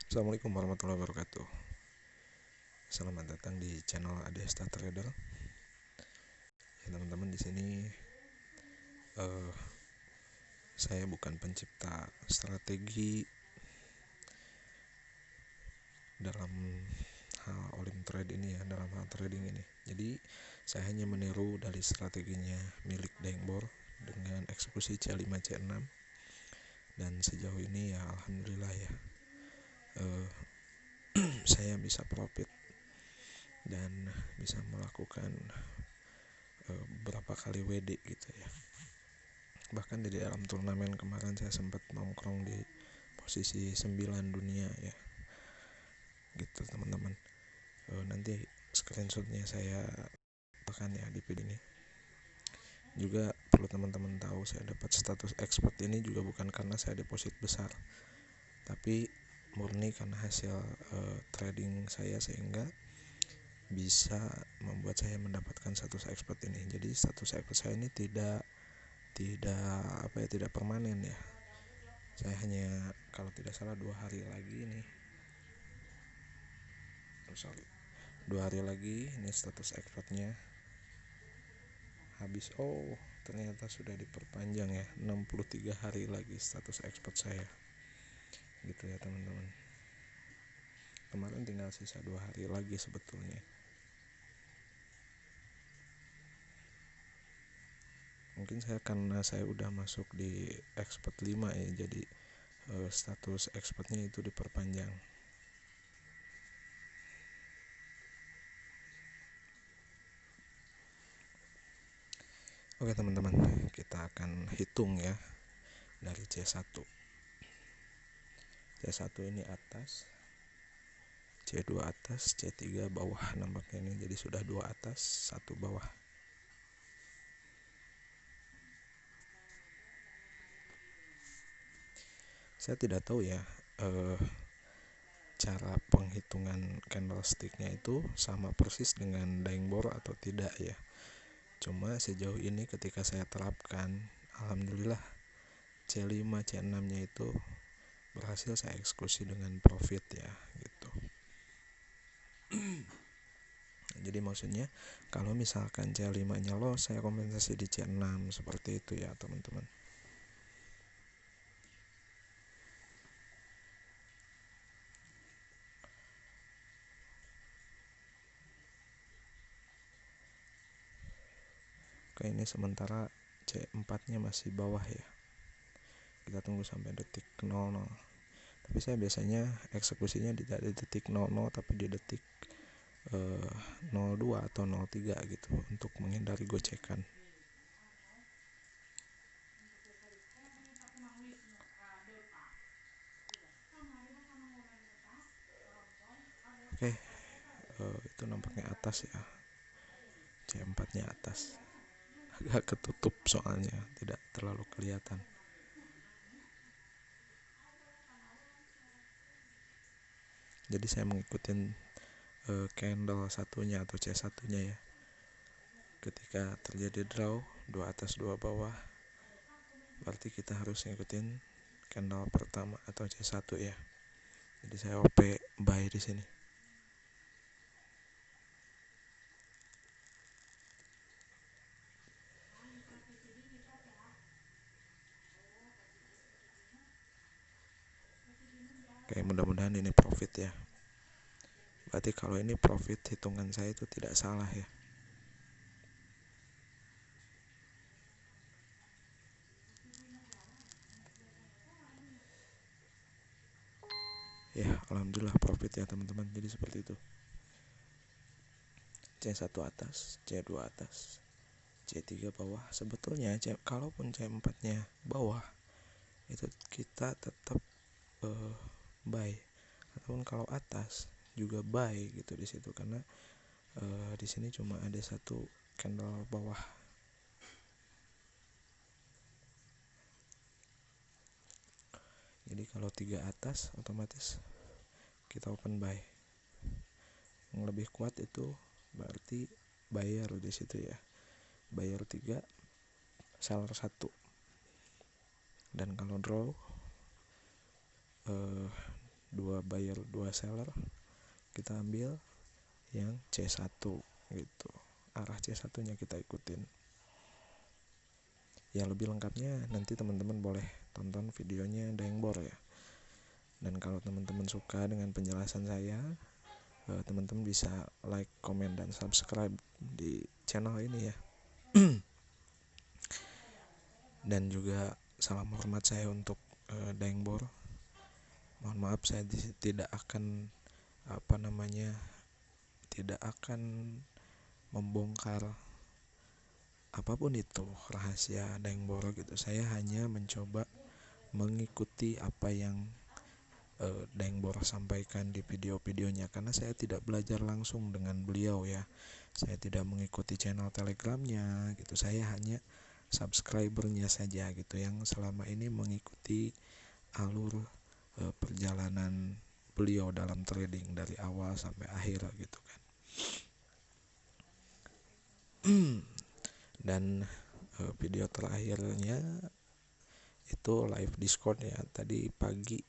Assalamualaikum warahmatullahi wabarakatuh. Selamat datang di channel Adesta Trader. Ya, teman-teman, di sini eh, saya bukan pencipta strategi dalam hal olim trade ini ya, dalam hal trading ini. Jadi saya hanya meniru dari strateginya milik Dengbor dengan eksekusi C5 C6, dan sejauh ini ya alhamdulillah ya, saya bisa profit dan bisa melakukan beberapa kali WD gitu ya. Bahkan di dalam turnamen kemarin saya sempat nongkrong di posisi 9 dunia ya, gitu teman-teman. Nanti screenshotnya saya akan ya di video ini. Juga perlu teman-teman tahu, saya dapat status expert ini juga bukan karena saya deposit besar, tapi murni karena hasil trading saya, sehingga bisa membuat saya mendapatkan status expert ini. Jadi status expert saya ini tidak permanen ya. Saya hanya, kalau tidak salah, 2 hari lagi ini, 2 hari lagi ini status expertnya habis. Ternyata sudah diperpanjang ya, 63 hari lagi status expert saya, gitu ya teman-teman. Kemarin tinggal sisa 2 hari lagi sebetulnya. Mungkin karena saya udah masuk di expert 5 ya, jadi status expertnya itu diperpanjang. Oke teman-teman, kita akan hitung ya dari C1. C1 ini atas, C2 atas, C3 bawah nampaknya ini. Jadi sudah 2 atas, 1 bawah. Saya tidak tahu ya cara penghitungan candlesticknya itu sama persis dengan Dengbor atau tidak ya. Cuma sejauh ini ketika saya terapkan, alhamdulillah C5 C6 nya itu berhasil saya eksekusi dengan profit ya, gitu. Jadi maksudnya kalau misalkan C5 nya loss, saya kompensasi di C6, seperti itu ya teman-teman. Oke, ini sementara C4 nya masih bawah ya. Kita tunggu sampai detik 00. Tapi saya biasanya eksekusinya tidak di detik 00, tapi di detik 02 atau 03 gitu, untuk menghindari gocekan. Oke, itu nampaknya atas ya, C4 nya atas. Agak ketutup soalnya, tidak terlalu kelihatan. Jadi saya mengikuti candle satunya atau C1 nya ya. Ketika terjadi draw 2 atas 2 bawah, berarti kita harus ngikutin candle pertama atau C1 ya. Jadi saya OP buy di sini. Oke, mudah-mudahan ini profit ya. Berarti kalau ini profit, hitungan saya itu tidak salah ya. Ya, alhamdulillah profit ya teman-teman. Jadi seperti itu. C1 atas, C2 atas, C3 bawah. Sebetulnya kalaupun C4 nya bawah, itu kita tetap buy. Ataupun kalau atas juga buy gitu di situ, karena di sini cuma ada satu candle bawah. Jadi kalau 3 atas otomatis kita open buy. Yang lebih kuat itu berarti buyer di situ ya. Buyer 3, seller 1. Dan kalau draw 2 2 buyer 2 seller, kita ambil yang C1 gitu, arah C1 nya kita ikutin. Ya lebih lengkapnya nanti teman-teman boleh tonton videonya Daengbor ya. Dan kalau teman-teman suka dengan penjelasan saya, teman-teman bisa like, komen, dan subscribe di channel ini ya. Dan juga salam hormat saya untuk Daengbor. Mohon maaf saya tidak akan tidak akan membongkar apapun itu rahasia Daengbor gitu. Saya hanya mencoba mengikuti apa yang Daengbor sampaikan di video-videonya, karena saya tidak belajar langsung dengan beliau ya. Saya tidak mengikuti channel telegramnya gitu. Saya hanya subscribernya saja gitu, yang selama ini mengikuti alur perjalanan beliau dalam trading dari awal sampai akhir gitu kan. Dan video terakhirnya itu live Discord ya, tadi pagi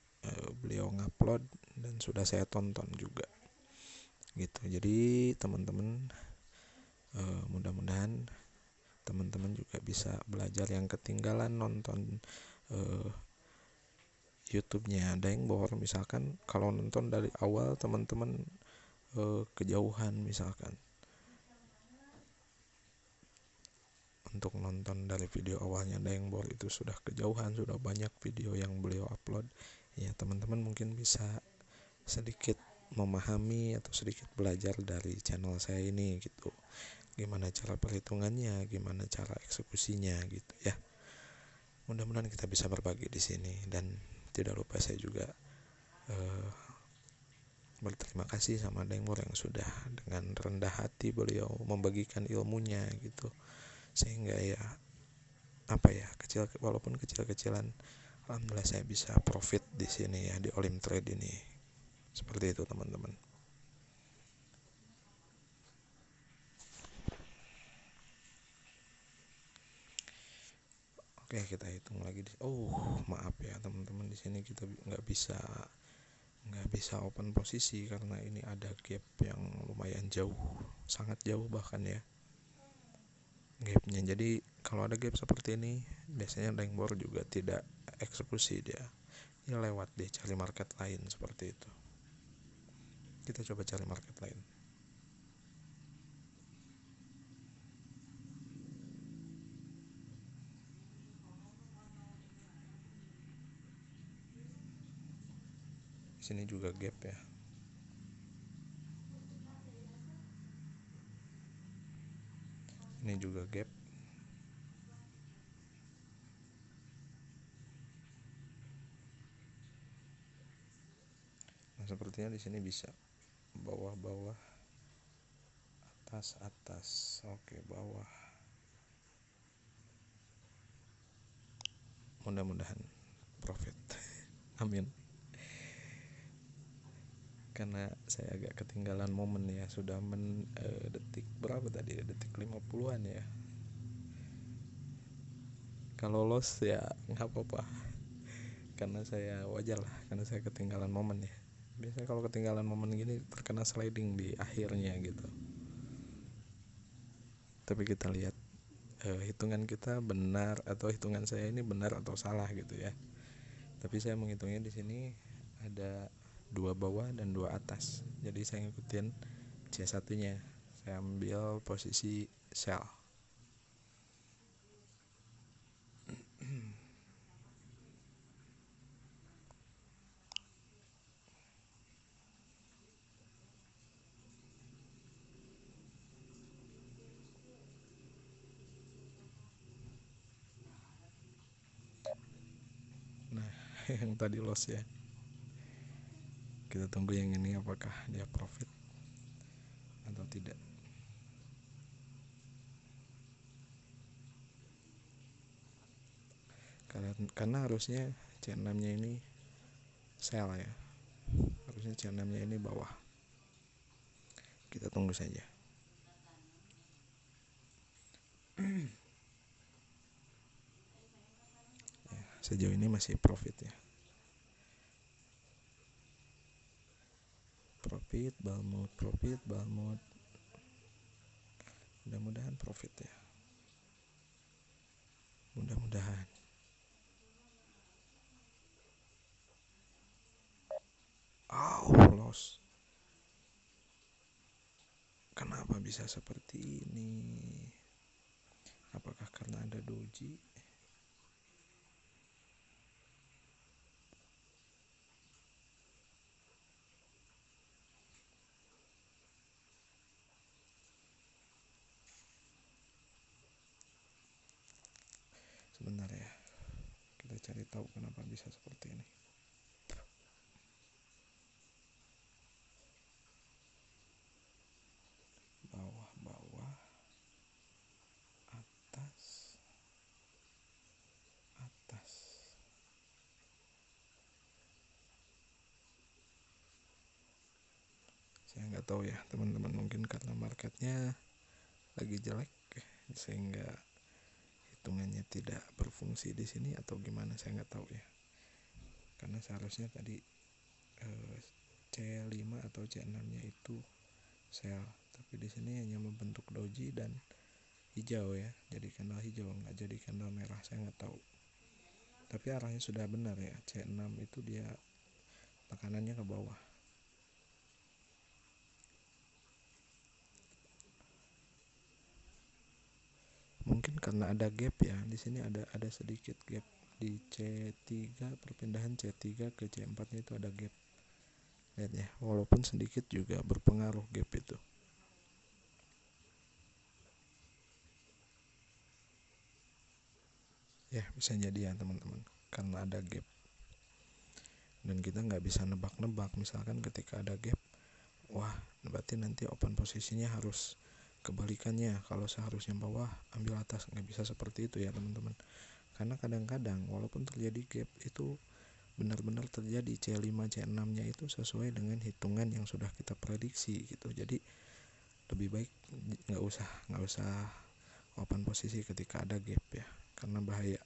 beliau ngupload dan sudah saya tonton juga gitu. Jadi teman-teman, mudah-mudahan teman-teman juga bisa belajar, yang ketinggalan nonton YouTube-nya Daengbor. Misalkan kalau nonton dari awal teman-teman kejauhan, misalkan untuk nonton dari video awalnya Daengbor itu sudah kejauhan, sudah banyak video yang beliau upload ya, teman-teman mungkin bisa sedikit memahami atau sedikit belajar dari channel saya ini gitu, gimana cara perhitungannya, gimana cara eksekusinya gitu ya. Mudah-mudahan kita bisa berbagi di sini, dan tidak lupa saya juga berterima kasih sama Daengbor yang sudah dengan rendah hati beliau membagikan ilmunya gitu, sehingga ya walaupun kecil-kecilan, alhamdulillah saya bisa profit di sini ya, di Olim Trade ini. Seperti itu teman-teman. Oke, kita hitung lagi. Maaf ya teman-teman, di sini kita nggak bisa open posisi karena ini ada gap yang lumayan jauh, sangat jauh bahkan ya gapnya. Jadi kalau ada gap seperti ini, biasanya Daengbor juga tidak eksekusi, dia lewat, dia cari market lain seperti itu. Kita coba cari market lain. Sini juga gap ya. Ini juga gap. Nah, sepertinya di sini bisa bawah-bawah, atas-atas. Oke, bawah. Mudah-mudahan profit. Amin. Karena saya agak ketinggalan momen ya, sudah detik berapa tadi, detik 50-an ya. Kalau loss ya nggak apa-apa, karena saya wajar lah, karena saya ketinggalan momen ya. Biasanya kalau ketinggalan momen gini terkena sliding di akhirnya gitu. Tapi kita lihat hitungan kita benar, atau hitungan saya ini benar atau salah gitu ya. Tapi saya menghitungnya di sini ada 2 bawah dan 2 atas. Jadi saya ngikutin C1-nya. Saya ambil posisi sell. Nah, yang tadi loss ya. Kita tunggu yang ini apakah dia profit atau tidak. Karena harusnya C6-nya ini sell ya. Harusnya C6-nya ini bawah. Kita tunggu saja. Ya, sejauh ini masih profit ya. Profit Balmut, mudah-mudahan profit ya, mudah-mudahan. Loss. Kenapa bisa seperti ini? Apakah karena ada doji? Sebentar ya, kita cari tahu kenapa bisa seperti ini. Bawah, atas. Saya nggak tahu ya teman-teman, mungkin karena marketnya lagi jelek sehingga hitungannya tidak berfungsi di sini atau gimana, saya nggak tahu ya. Karena seharusnya tadi C5 atau C6-nya itu sell, tapi di sini hanya membentuk doji dan hijau ya, jadi candle hijau, nggak jadi candle merah. Saya nggak tahu, tapi arahnya sudah benar ya. C6 itu dia tekanannya ke bawah. Mungkin karena ada gap ya, di sini ada sedikit gap di C3, perpindahan C3 ke C4-nya itu ada gap. Lihat ya, walaupun sedikit juga berpengaruh gap itu. Ya, bisa jadi ya teman-teman, karena ada gap. Dan kita nggak bisa nebak-nebak, misalkan ketika ada gap, wah berarti nanti open posisinya harus kebalikannya, kalau seharusnya bawah ambil atas. Nggak bisa seperti itu ya teman-teman, karena kadang-kadang walaupun terjadi gap itu benar-benar terjadi C5 C6 nya itu sesuai dengan hitungan yang sudah kita prediksi gitu. Jadi lebih baik nggak usah open posisi ketika ada gap ya, karena bahaya.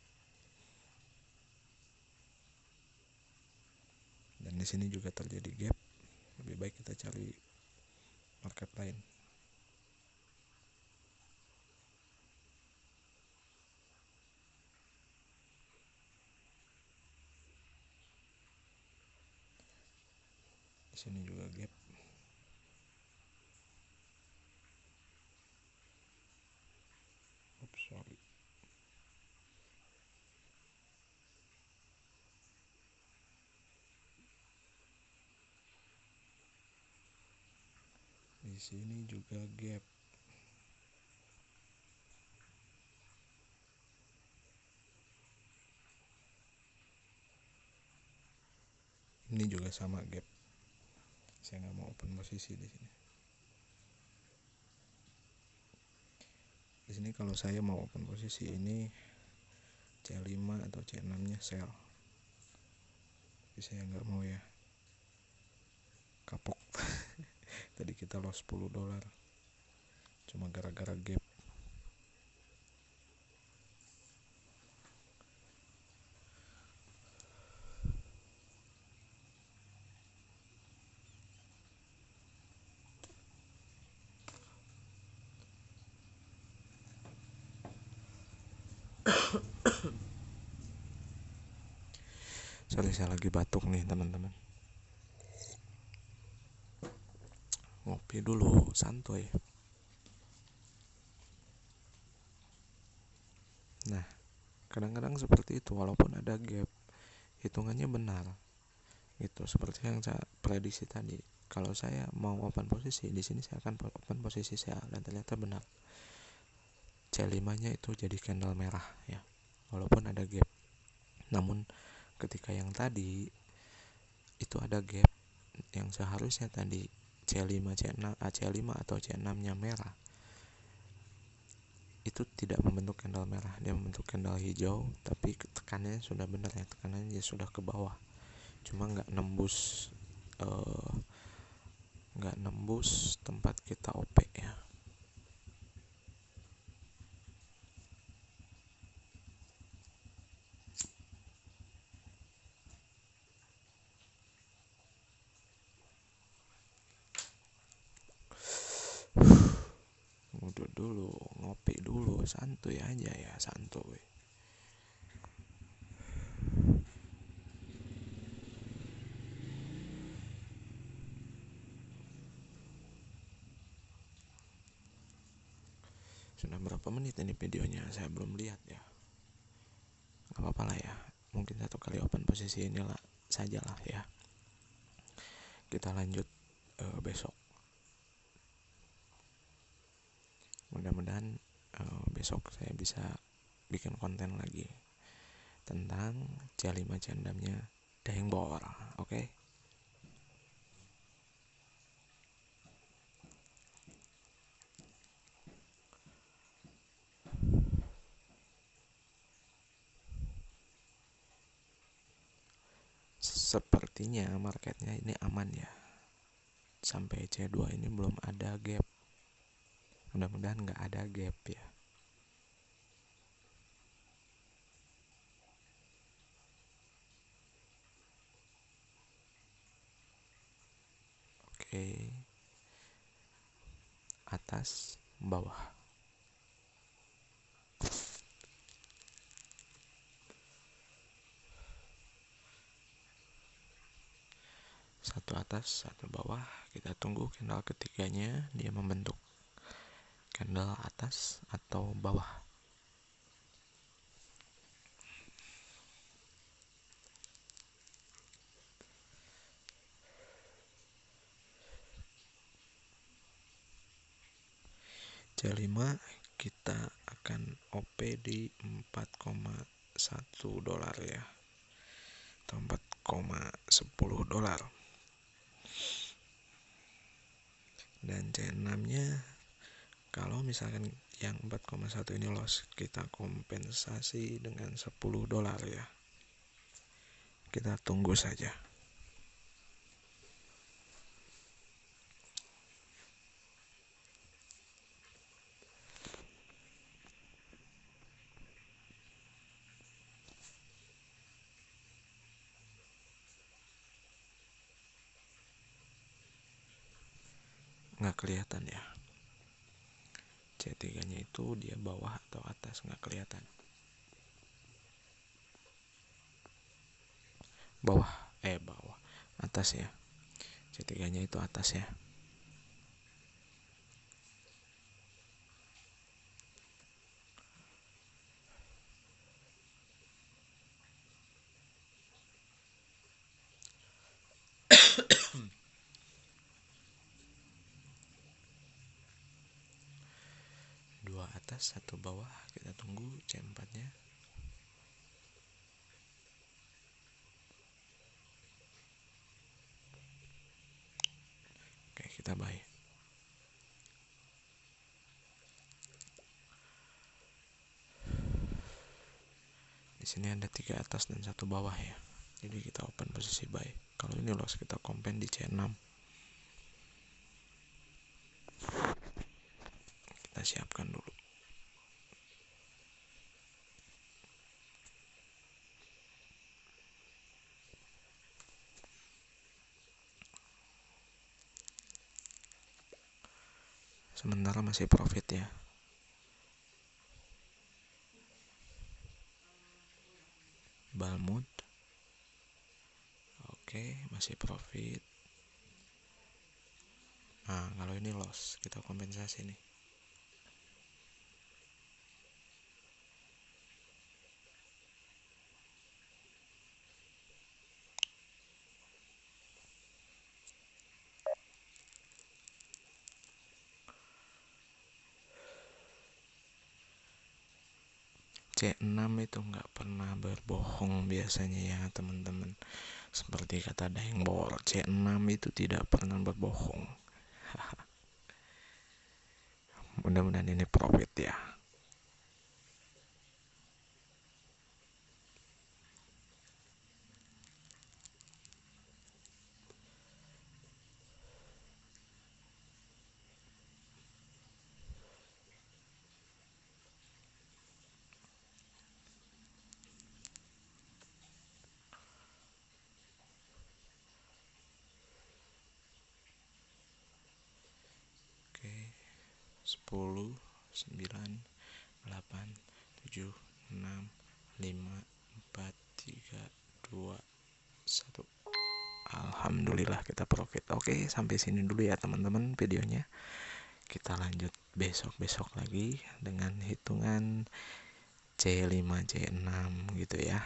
Dan di sini juga terjadi gap, lebih baik kita cari market lain. Di sini juga gap. Sorry. Di sini juga gap. Ini juga sama gap. Saya nggak mau open posisi di sini. Di sini kalau saya mau open posisi ini C5 atau C6-nya sell. Tapi saya nggak mau ya. Kapok. Tadi kita loss $10 cuma gara-gara gap. Sorry, saya lagi batuk nih teman-teman. Ngopi dulu, santuy. Nah, kadang-kadang seperti itu, walaupun ada gap, hitungannya benar. Gitu, seperti yang saya prediksi tadi. Kalau saya mau open posisi, di sini saya akan open posisi saya, dan ternyata benar. C5-nya itu jadi candle merah ya, walaupun ada gap. Namun ketika yang tadi itu ada gap, yang seharusnya tadi C5 atau C6-nya merah, itu tidak membentuk candle merah, dia membentuk candle hijau, tapi tekanannya sudah benar ya, tekanannya sudah ke bawah, cuma nggak nembus tempat kita OP ya. dulu, ngopi dulu, santuy aja ya, santuy. Sudah berapa menit ini videonya? Saya belum lihat ya. Gak apa-apa lah ya. Mungkin satu kali open posisi inilah sajalah ya. Kita lanjut besok. Mudah-mudahan besok saya bisa bikin konten lagi tentang C5 C6-nya Daeng Bor. Oke? Sepertinya marketnya ini aman ya. Sampai C2 ini belum ada gap. Mudah-mudahan nggak ada gap ya. Oke. Atas, bawah. Satu atas, satu bawah. Kita tunggu candle ketiganya dia membentuk candle atas atau bawah. C5 kita akan OP di 4,1 dolar ya, atau 4,10 dolar. Dan C6 nya kalau misalkan yang 4,1 ini loss, kita kompensasi dengan 10 dolar ya. Kita tunggu saja. Nggak kelihatan ya. C3 nya itu dia bawah atau atas, nggak kelihatan. Bawah atas ya. C3 nya itu atas ya. Dua atas, satu bawah. Kita tunggu C4 nya. Oke, kita buy. Di sini ada 3 atas dan 1 bawah ya. Jadi kita open posisi buy. Kalau ini loss, kita kompen di C6. Kita siapkan dulu. Sementara masih profit ya. Balmud. Oke, masih profit. Nah, kalau ini loss, kita kompensasi nih. C6 itu nggak pernah berbohong biasanya ya teman-teman. Seperti kata Daeng Bor, C6 itu tidak pernah berbohong. Mudah-mudahan ini profit ya. Oke, 10, 9, 8, 7, 6, 5, 4, 3, 2, 1. Alhamdulillah kita profit. Oke, sampai sini dulu ya teman-teman videonya. Kita lanjut besok-besok lagi dengan hitungan C5, C6 gitu ya.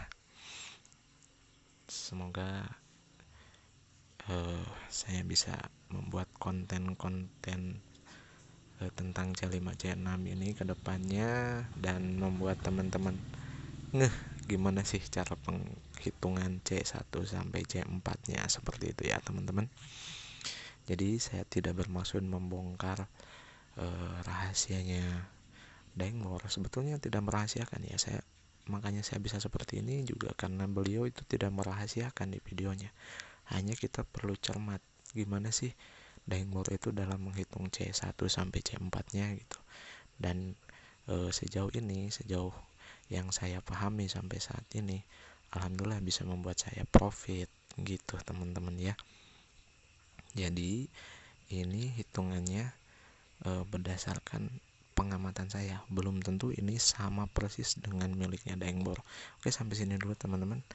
Semoga saya bisa membuat konten-konten tentang C5, C6 ini ke depannya, dan membuat teman-teman gimana sih cara penghitungan C1 sampai C4 nya, seperti itu ya teman-teman. Jadi saya tidak bermaksud membongkar rahasianya Daengmor. Sebetulnya tidak merahasiakan ya, makanya saya bisa seperti ini juga karena beliau itu tidak merahasiakan di videonya. Hanya kita perlu cermat gimana sih Daengmor itu dalam menghitung C1 sampai C4 nya gitu. Dan sejauh yang saya pahami sampai saat ini, alhamdulillah bisa membuat saya profit gitu teman-teman ya. Jadi ini hitungannya berdasarkan pengamatan saya, belum tentu ini sama persis dengan miliknya Daengmor. Oke, sampai sini dulu teman-teman.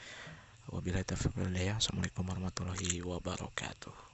Wabillahi taufiq wal hidayah. Assalamualaikum warahmatullahi wabarakatuh.